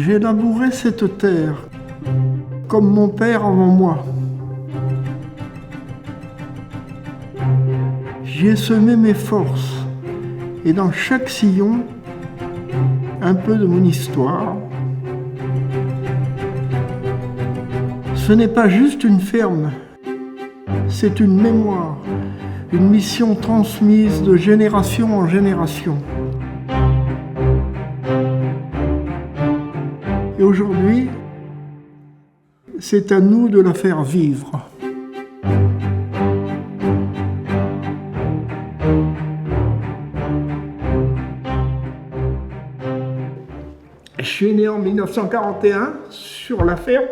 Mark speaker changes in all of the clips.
Speaker 1: J'ai labouré cette terre, comme mon père avant moi. J'y ai semé mes forces, et dans chaque sillon, un peu de mon histoire. Ce n'est pas juste une ferme, c'est une mémoire, une mission transmise de génération en génération. Et aujourd'hui, c'est à nous de la faire vivre. Je suis né en 1941 sur la ferme.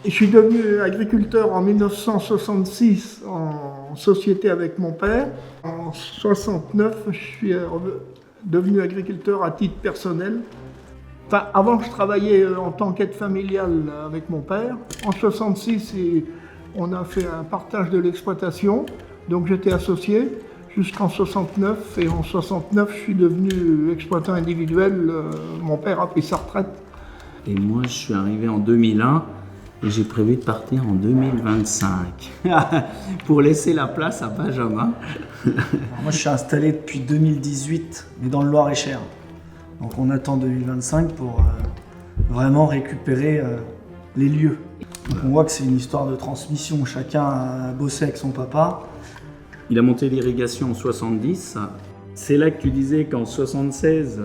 Speaker 1: Je suis devenu agriculteur en 1966 en société avec mon père. En 1969, je suis devenu agriculteur à titre personnel. Enfin, avant, je travaillais en tant qu'aide familiale avec mon père. En 1966, on a fait un partage de l'exploitation, donc j'étais associé jusqu'en 69. Et en 69, je suis devenu exploitant individuel. Mon père a pris sa retraite.
Speaker 2: Et moi, je suis arrivé en 2001 et j'ai prévu de partir en 2025 pour laisser la place à Benjamin.
Speaker 3: Alors moi, je suis installé depuis 2018, mais dans le Loir-et-Cher. Donc on attend 2025 pour vraiment récupérer les lieux. Donc on voit que c'est une histoire de transmission. Chacun a bossé avec son papa.
Speaker 2: Il a monté l'irrigation en 70. C'est là que tu disais qu'en 76,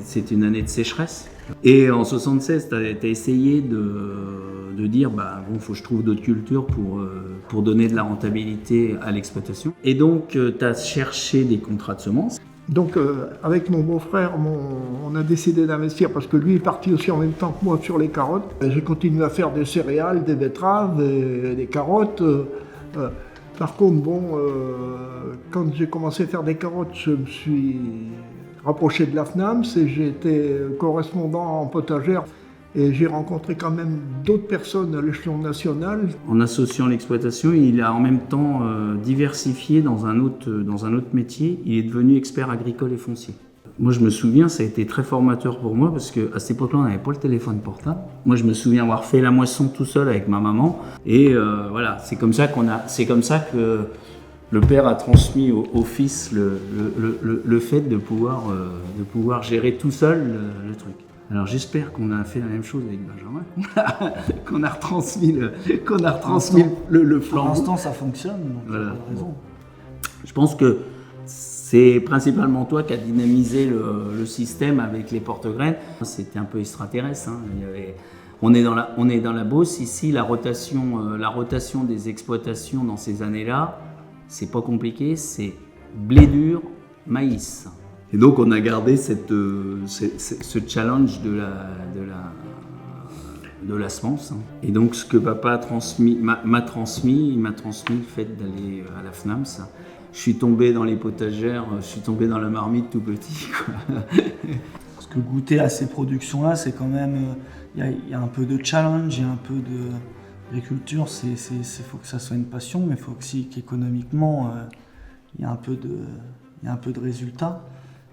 Speaker 2: c'est une année de sécheresse. Et en 76, tu as essayé de dire bon, faut que je trouve d'autres cultures pour donner de la rentabilité à l'exploitation. Et donc, tu as cherché des contrats de semences.
Speaker 1: Donc avec mon beau-frère, on a décidé d'investir parce que lui est parti aussi en même temps que moi sur les carottes. J'ai continué à faire des céréales, des betteraves, des carottes. Par contre, quand j'ai commencé à faire des carottes, je me suis rapproché de la FNAMS et j'ai été correspondant en potagère. Et j'ai rencontré quand même d'autres personnes à l'échelon national.
Speaker 2: En associant l'exploitation, il a en même temps diversifié dans un autre métier. Il est devenu expert agricole et foncier. Moi, je me souviens, ça a été très formateur pour moi parce qu'à cette époque-là, on n'avait pas le téléphone portable. Moi, je me souviens avoir fait la moisson tout seul avec ma maman. Et voilà, c'est comme ça que le père a transmis au fils le fait de pouvoir gérer tout seul le truc. Alors j'espère qu'on a fait la même chose avec Benjamin, qu'on a retransmis le flambeau.
Speaker 3: Pour l'instant, ça fonctionne, donc
Speaker 2: voilà.
Speaker 3: pas de raison.
Speaker 2: Je pense que c'est principalement toi qui as dynamisé le système avec les porte-graines. C'était un peu extraterrestre. Hein. On est dans la Beauce ici. La rotation des exploitations dans ces années-là, c'est pas compliqué. C'est blé dur, maïs. Et donc on a gardé ce challenge de la semence. Et donc ce que papa m'a transmis le fait d'aller à la FNAMS. Je suis tombé dans les potagères, je suis tombé dans la marmite tout petit. Quoi.
Speaker 3: Parce que goûter à ces productions-là, c'est quand même, il y a un peu de challenge, il y a un peu de l'agriculture. Il faut que ça soit une passion, mais il faut aussi qu'économiquement, il y a un peu de résultats.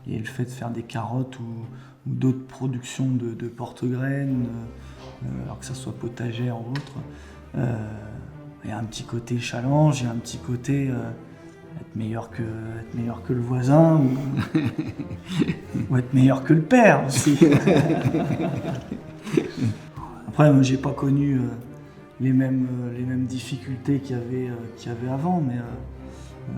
Speaker 3: Et le fait de faire des carottes ou d'autres productions de porte-graines, alors que ça soit potagère ou autre, il y a un petit côté challenge, il y a un petit côté être meilleur que le voisin ou être meilleur que le père aussi. Après, moi, j'ai pas connu les mêmes difficultés qu'il y avait avant, mais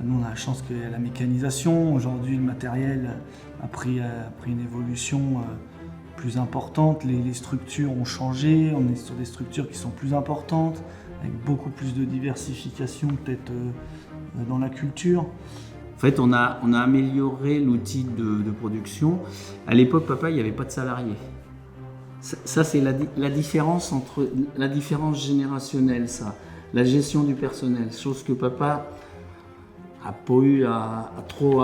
Speaker 3: nous, on a la chance que la mécanisation, aujourd'hui, le matériel a pris une évolution plus importante. Les structures ont changé, on est sur des structures qui sont plus importantes, avec beaucoup plus de diversification peut-être dans la culture.
Speaker 2: En fait, on a amélioré l'outil de production. À l'époque, papa, il n'y avait pas de salariés. Ça, c'est la différence générationnelle, ça. La gestion du personnel, chose que papa a pas eu trop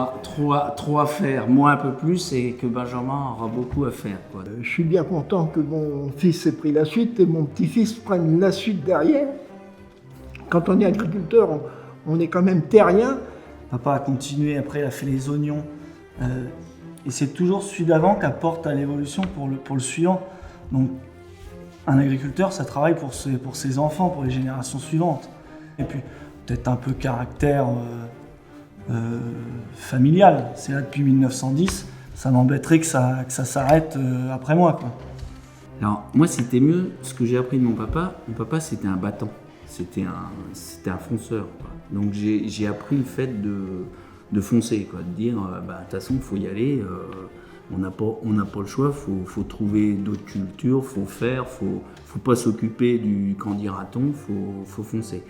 Speaker 2: à faire, moi un peu plus, et que Benjamin aura beaucoup à faire. Quoi.
Speaker 1: Je suis bien content que mon fils ait pris la suite et mon petit-fils prenne la suite derrière. Quand on est agriculteur, on est quand même terrien.
Speaker 3: Papa a continué, après il a fait les oignons. Et c'est toujours celui d'avant qui apporte à l'évolution pour le suivant. Donc, un agriculteur, ça travaille pour ses enfants, pour les générations suivantes. Et puis, peut-être un peu caractère familial. C'est là depuis 1910. Ça m'embêterait que ça s'arrête après moi, quoi.
Speaker 2: Alors, moi, c'était mieux ce que j'ai appris de mon papa. Mon papa, c'était un battant. C'était un fonceur, quoi. Donc, j'ai appris le fait de foncer, quoi. De dire, de toute façon, il faut y aller. On n'a pas le choix. Faut trouver d'autres cultures. Faut faire. Faut pas s'occuper du qu'en dira-t-on. Faut foncer.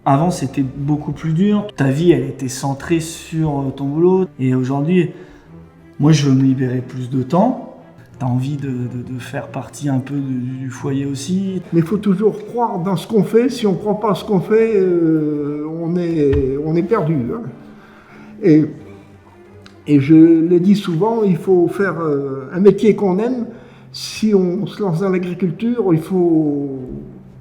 Speaker 3: Avant, c'était beaucoup plus dur. Ta vie, elle était centrée sur ton boulot. Et aujourd'hui, moi, je veux me libérer plus de temps. T'as envie de faire partie un peu du foyer aussi.
Speaker 1: Mais il faut toujours croire dans ce qu'on fait. Si on ne croit pas à ce qu'on fait, on est perdu. Hein. Et je l'ai dit souvent, il faut faire un métier qu'on aime. Si on se lance dans l'agriculture, il faut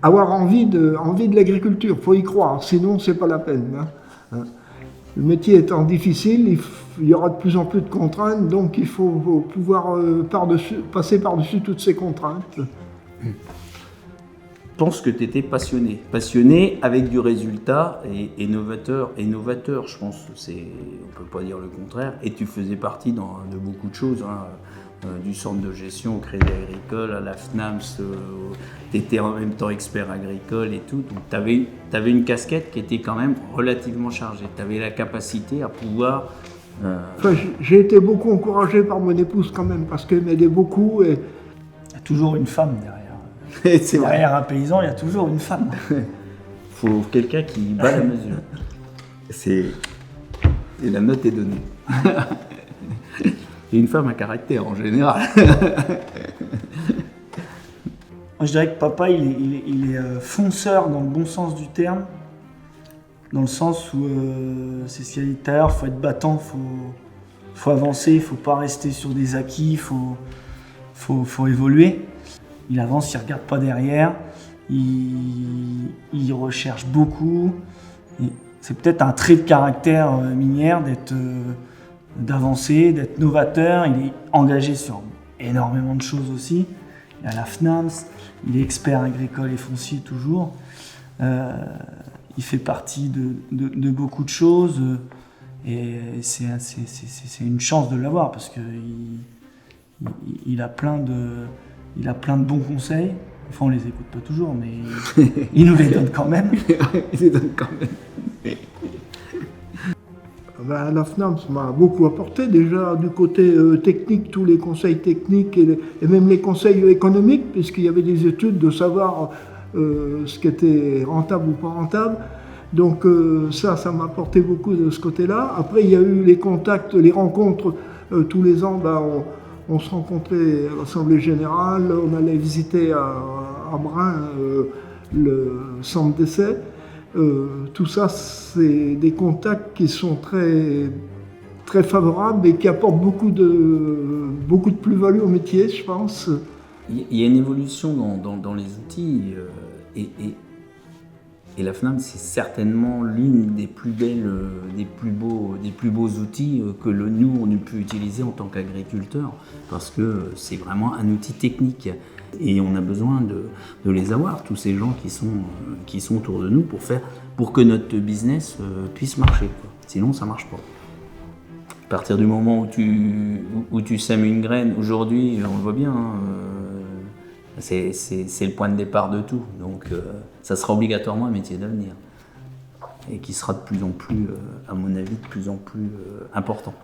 Speaker 1: avoir envie de l'agriculture. Il faut y croire, sinon c'est pas la peine. Hein. Le métier étant difficile, il y aura de plus en plus de contraintes, donc il faut pouvoir passer par-dessus toutes ces contraintes.
Speaker 2: Je pense que tu étais passionné avec du résultat et novateur, je pense. On ne peut pas dire le contraire. Et tu faisais partie de beaucoup de choses, hein, du centre de gestion au Crédit Agricole, à la FNAMS, tu étais en même temps expert agricole et tout. Donc tu avais une casquette qui était quand même relativement chargée. Tu avais la capacité à pouvoir...
Speaker 1: Enfin, j'ai été beaucoup encouragé par mon épouse quand même, parce qu'elle m'aidait beaucoup. Et...
Speaker 3: Il y a toujours une femme derrière. Derrière un paysan, il y a toujours une femme.
Speaker 2: Il faut quelqu'un qui bat la mesure. Et la note est donnée. Et une femme à caractère en général.
Speaker 3: Moi, je dirais que papa, il est fonceur dans le bon sens du terme. Dans le sens où, c'est ce qu'il a dit tout à l'heure, il faut être battant, il faut avancer, il ne faut pas rester sur des acquis, il faut évoluer. Il avance, il ne regarde pas derrière, il recherche beaucoup. Et c'est peut-être un trait de caractère minière d'avancer, d'être novateur. Il est engagé sur énormément de choses aussi. Il est à la FNAMS, il est expert agricole et foncier toujours. Il fait partie de beaucoup de choses et c'est une chance de l'avoir parce qu'il a plein de bons conseils. Enfin, on les écoute pas toujours, mais il nous les donne quand même.
Speaker 2: Il les donne quand même.
Speaker 1: La FNAMS m'a beaucoup apporté déjà du côté technique, tous les conseils techniques et même les conseils économiques, puisqu'il y avait des études de savoir ce qui était rentable ou pas rentable. Donc ça m'a apporté beaucoup de ce côté-là. Après, il y a eu les contacts, les rencontres. Tous les ans, on se rencontrait à l'Assemblée Générale, on allait visiter à Brin le centre d'essai. Tout ça, c'est des contacts qui sont très, très favorables et qui apportent beaucoup de plus-value au métier, je pense.
Speaker 2: Il y a une évolution dans les outils et la FNAMS, c'est certainement l'une des plus belles, des plus beaux outils que nous, on a pu utiliser en tant qu'agriculteurs, parce que c'est vraiment un outil technique. Et on a besoin de les avoir, tous ces gens qui sont autour de nous pour que notre business puisse marcher, quoi. Sinon, ça ne marche pas. À partir du moment où tu sèmes une graine, aujourd'hui, on le voit bien, hein, c'est le point de départ de tout. Donc, ça sera obligatoirement un métier d'avenir. Et qui sera de plus en plus, à mon avis, de plus en plus important.